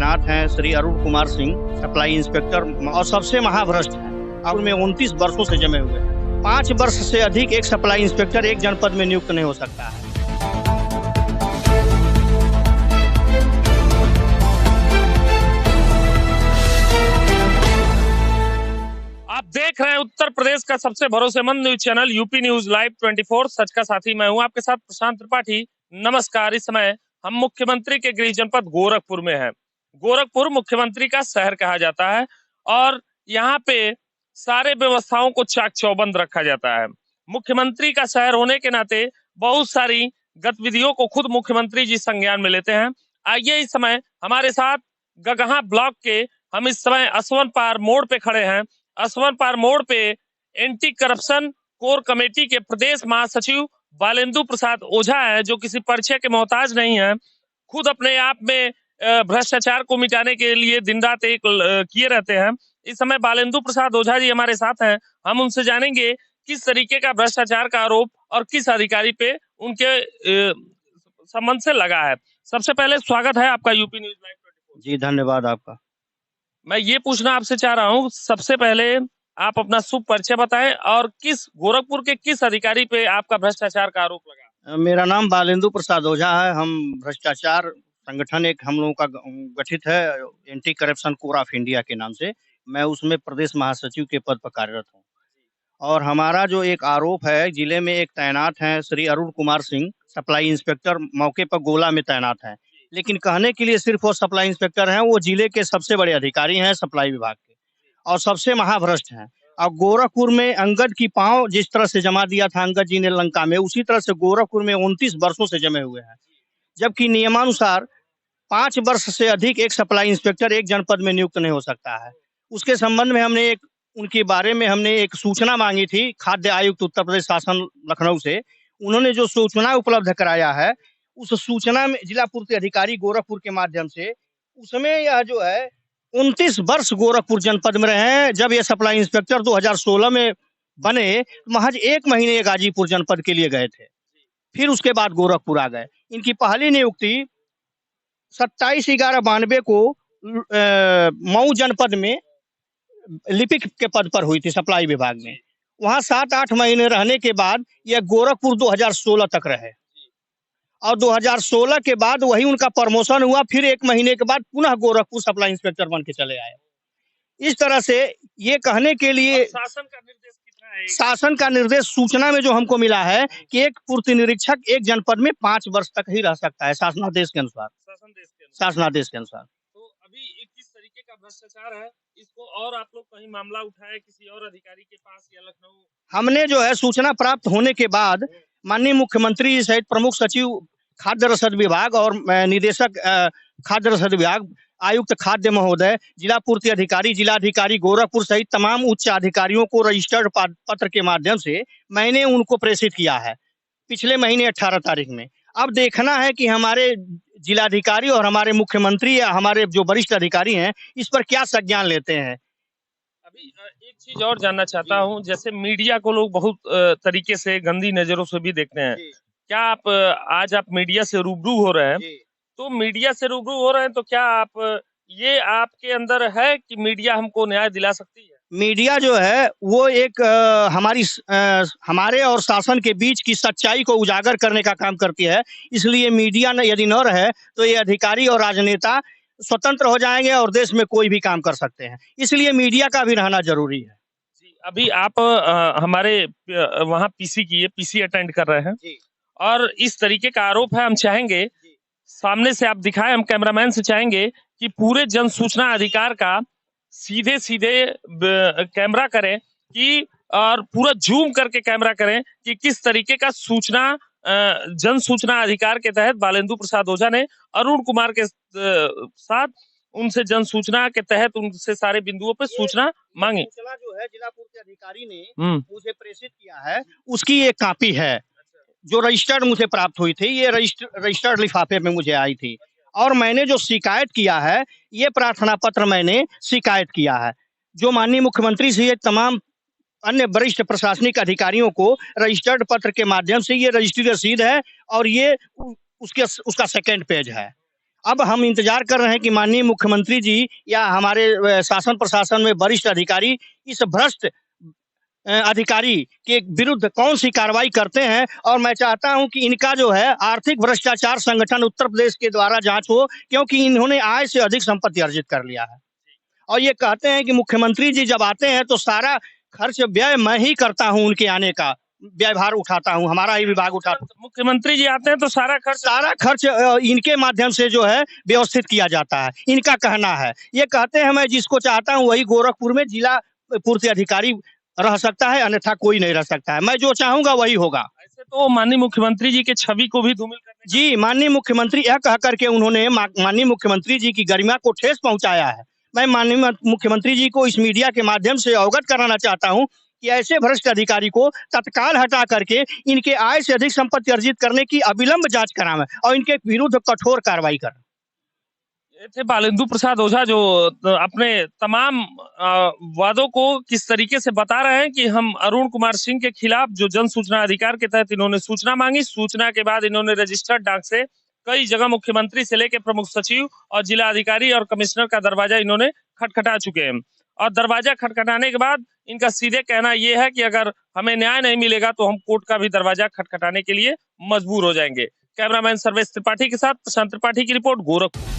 तैनात हैं Shri Arun Kumar Singh, supply inspector, और सबसे महाभ्रष्ट हैं और उनमें 29 वर्षों से जमे हुए हैं। 5 वर्ष से अधिक एक सप्लाई इंस्पेक्टर एक जनपद में नियुक्त नहीं हो सकता है। आप देख रहे हैं उत्तर प्रदेश का सबसे भरोसेमंद news channel UP news live 24। सच का साथी मैं हूं आपके साथ प्रशांत त्रिपाठी। नमस्कार। इस समय हम मुख्यमंत्री के गृह जनपद गोरखपुर में हैं। गोरखपुर मुख्यमंत्री का शहर कहा जाता है और यहाँ पे सारे व्यवस्थाओं को चाक चौबंद रखा जाता है। मुख्यमंत्री का शहर होने के नाते बहुत सारी गतिविधियों को खुद मुख्यमंत्री जी संज्ञान में लेते हैं। आइए, इस समय हमारे साथ गगहा ब्लॉक के हम इस समय असवन पार मोड़ पे खड़े हैं। असवन पार मोड़ पे एंटी करप्शन कोर कमेटी के प्रदेश महासचिव बालेंदु प्रसाद ओझा है, जो किसी परिचय के मोहताज नहीं है। खुद अपने आप में भ्रष्टाचार को मिटाने के लिए दिन रात एक किए रहते हैं। इस समय बालेंदु प्रसाद ओझा जी हमारे साथ हैं। हम उनसे जानेंगे किस तरीके का भ्रष्टाचार का आरोप और किस अधिकारी पे उनके संबंध से लगा है। सबसे पहले स्वागत है आपका यूपी न्यूज लाइव 24। जी, धन्यवाद आपका। मैं ये पूछना आपसे चाह रहा हूँ, सबसे पहले आप अपना शुभ परिचय बताएं और किस गोरखपुर के किस अधिकारी पे आपका भ्रष्टाचार का आरोप लगा। मेरा नाम बालेंदु प्रसाद ओझा है। हम भ्रष्टाचार संगठन एक हम लोगों का गठित है, anti corruption core of India के नाम से। मैं उसमें प्रदेश महासचिव के पद पर कार्यरत हूँ। और हमारा जो एक आरोप है, जिले में एक तैनात हैं श्री अरुण कुमार सिंह, सप्लाई इंस्पेक्टर, मौके पर गोला में तैनात हैं। लेकिन कहने के लिए सिर्फ वो सप्लाई इंस्पेक्टर हैं, वो जिले के सबसे बड़े अधिकारी हैं सप्लाई विभाग के और सबसे महाभ्रष्ट हैं। और गोरखपुर में अंगद की पांव जिस तरह से जमा दिया था अंगद जी ने लंका में, उसी तरह से गोरखपुर में 29 वर्षों से जमे हुए हैं। जबकि नियमानुसार 5 वर्ष से अधिक एक सप्लाई इंस्पेक्टर एक जनपद में नियुक्त नहीं हो सकता है। उसके संबंध में हमने उनके बारे में हमने एक सूचना मांगी थी खाद्य आयुक्त उत्तर प्रदेश शासन लखनऊ से। उन्होंने जो सूचना उपलब्ध कराया है, उस सूचना में जिला पूर्ति अधिकारी गोरखपुर के माध्यम से, उसमें यह जो है 29 वर्ष गोरखपुर जनपद में रहे हैं। जब ये सप्लाई इंस्पेक्टर 2016 में बने, महज 1 महीने गाजीपुर जनपद के लिए गए थे, फिर उसके बाद गोरखपुर आ गए। इनकी पहली नियुक्ति 27/11/92 को मऊ जनपद में लिपिक के पद पर हुई थी सप्लाई विभाग में। वहां 7-8 महीने रहने के बाद यह गोरखपुर 2016 तक रहे और 2016 के बाद वही उनका प्रमोशन हुआ। फिर 1 महीने के बाद पुनः गोरखपुर सप्लाई इंस्पेक्टर बन के चले आए। इस तरह से ये कहने के लिए शासन का निर्देश कितना है? शासन का निर्देश सूचना में जो हमको मिला है कि एक पूर्ति निरीक्षक एक जनपद में 5 वर्ष तक ही रह सकता है, शासनादेश के अनुसार। शासनादेश के अनुसार। तो अभी किस तरीके का भ्रष्टाचार है, इसको और आप लोग कहीं मामला उठाए किसी और अधिकारी के पास या लखनऊ? हमने जो है सूचना प्राप्त होने के बाद माननीय मुख्यमंत्री सहित प्रमुख सचिव खाद्य रसद विभाग और निदेशक खाद्य रसद विभाग, आयुक्त खाद्य महोदय, जिला पूर्ति अधिकारी, जिलाधिकारी गोरखपुर सहित तमाम उच्च अधिकारियों को रजिस्टर्ड पत्र के माध्यम से मैंने उनको प्रेषित किया है पिछले महीने 18 तारीख में। अब देखना है कि हमारे जिलाधिकारी और हमारे मुख्यमंत्री या हमारे जो वरिष्ठ अधिकारी हैं इस पर क्या संज्ञान लेते हैं। अभी एक चीज और जानना चाहता हूँ, जैसे मीडिया को लोग बहुत तरीके से गंदी नजरों से भी देखते हैं। क्या आप आज आप मीडिया से रूबरू हो रहे हैं, तो मीडिया से रूबरू हो रहे हैं तो क्या आप ये आपके अंदर है कि मीडिया हमको न्याय दिला सकती है? मीडिया जो है वो एक हमारे और शासन के बीच की सच्चाई को उजागर करने का काम करती है। इसलिए मीडिया यदि न रहे तो ये अधिकारी और राजनेता स्वतंत्र हो जाएंगे और देश में कोई भी काम कर सकते हैं। इसलिए मीडिया का भी रहना जरूरी है। जी, अभी आप हमारे वहाँ पीसी अटेंड कर रहे हैं और इस तरीके का आरोप है। हम चाहेंगे सामने से आप दिखाएं, हम कैमरामैन से चाहेंगे कि पूरे जन सूचना अधिकार का सीधे कैमरा करें कि और पूरा जूम करके कैमरा करें कि किस तरीके का सूचना जन सूचना अधिकार के तहत बालेंदु प्रसाद ओझा ने अरुण कुमार के साथ उनसे जन सूचना के तहत उनसे सारे बिंदुओं पे सूचना मांगी। सूचना जो है जिला पूर्ति अधिकारी ने मुझे प्रेषित किया है, उसकी एक कॉपी है जो रजिस्टर्ड मुझे प्राप्त हुई थी। ये रजिस्टर्ड लिफाफे में मुझे आई थी और मैंने जो शिकायत किया है, ये प्रार्थना पत्र मैंने शिकायत किया है, जो माननीय मुख्यमंत्री से ये तमाम अन्य वरिष्ठ प्रशासनिक अधिकारियों को रजिस्टर्ड पत्र के माध्यम से ये रजिस्ट्री रसीद है और ये उसका सेकंड पेज है। अब हम इंतजार कर रहे हैं कि माननीय मुख्यमंत्री जी या हमारे शासन प्रशासन में वरिष्ठ अधिकारी इस भ्रष्ट अधिकारी के विरुद्ध कौन सी कार्रवाई करते हैं। और मैं चाहता हूं कि इनका जो है आर्थिक भ्रष्टाचार संगठन उत्तर प्रदेश के द्वारा जांच हो, क्योंकि इन्होंने आय से अधिक संपत्ति अर्जित कर लिया है। और ये कहते हैं कि मुख्यमंत्री जी जब आते हैं तो सारा खर्च व्यय मैं ही करता हूं, उनके आने का व्ययभार उठाता हूं, हमारा ही विभाग उठाता। मुख्यमंत्री जी आते हैं तो सारा खर्च इनके माध्यम से जो है व्यवस्थित किया जाता है, इनका कहना है। ये कहते हैं मैं जिसको चाहता हूं वही गोरखपुर में जिला पूर्ति अधिकारी रह सकता है, अन्यथा कोई नहीं रह सकता है। मैं जो चाहूंगा वही होगा। ऐसे तो माननीय मुख्यमंत्री जी के छवि को भी धूमिल करने जी, माननीय मुख्यमंत्री यह कह करके उन्होंने माननीय मुख्यमंत्री जी की गरिमा को ठेस पहुंचाया है। मैं माननीय मुख्यमंत्री जी को इस मीडिया के माध्यम से अवगत कराना चाहता हूं कि ऐसे भ्रष्ट अधिकारी को तत्काल हटा करके इनके आय से अधिक संपत्ति अर्जित करने की अविलंब जांच करावें और इनके विरुद्ध कठोर कार्रवाई करें। ये थे बालेंदु प्रसाद ओझा, जो अपने तमाम वादों को किस तरीके से बता रहे हैं कि हम अरुण कुमार सिंह के खिलाफ जो जन सूचना अधिकार के तहत इन्होंने सूचना मांगी, सूचना के बाद इन्होंने रजिस्टर्ड डाक से कई जगह मुख्यमंत्री से लेकर प्रमुख सचिव और जिला अधिकारी और कमिश्नर का दरवाजा इन्होंने खटखटा चुके हैं। और दरवाजा खटखटाने के बाद इनका सीधे कहना यह है कि अगर हमें न्याय नहीं मिलेगा तो हम कोर्ट का भी दरवाजा खटखटाने के लिए मजबूर हो जाएंगे। कैमरामैन सर्वेश त्रिपाठी के साथ प्रशांत त्रिपाठी की रिपोर्ट, गोरखपुर।